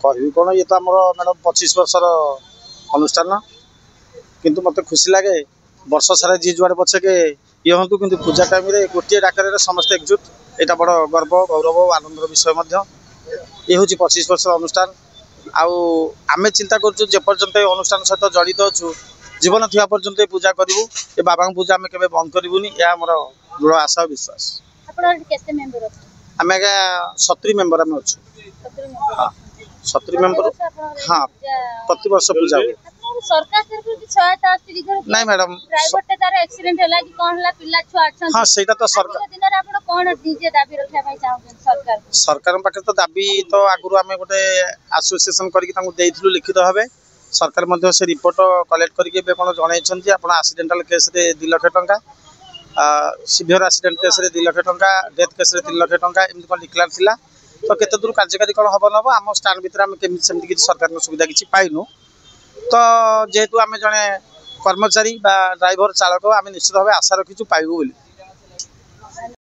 कहबी कौन ये तो आम मैडम 25 वर्षर अनुष्ठान किंतु मत खुशी लगे वर्ष सारा जी जुआड़े पछे के ये हूँ कि पूजा टाइम गोटे डाकर समस्त एकजुट यहाँ बड़ गर्व गौरव आनंदर विषय ये हूँ 25 वर्ष अनुष्ठान आमे चिंता करपर्यंत अनुष्ठान सहित जड़ित अच्छु जीवन थी पर्यंत पूजा करूँ ये बाबा पूजा आम के बंद करूनी यह मोर दृढ़ आशा विश्वास। आम 70 मेम्बर आम अच्छे 70 मेम्बर हाँ प्रति वर्ष पूजा हुए नहीं मैडम हाँ से तो सरकार पाखे तो दाबी तो आगुरी आम गोटे एसोसिएशन कर लिखित भाव सरकार से रिपोर्ट कलेक्ट करके कौन जन आप एक्सीडेंटल केस 2 लाख टंका सीवियर एक्सीडेंट केस 2 लाख टंका डेथ केस 3 लाख टंका एमती कौन डिक्लेयर थिला तो केते दूर कार्यकारी कौन हम ना आम स्टाण भितर आम केमती किसी सरकार सुविधा किसी पाइनु तो जेहेतु आम जड़े कर्मचारी ड्राइवर चालक आम निश्चित भाव आशा रखीचु पाइबू बोली।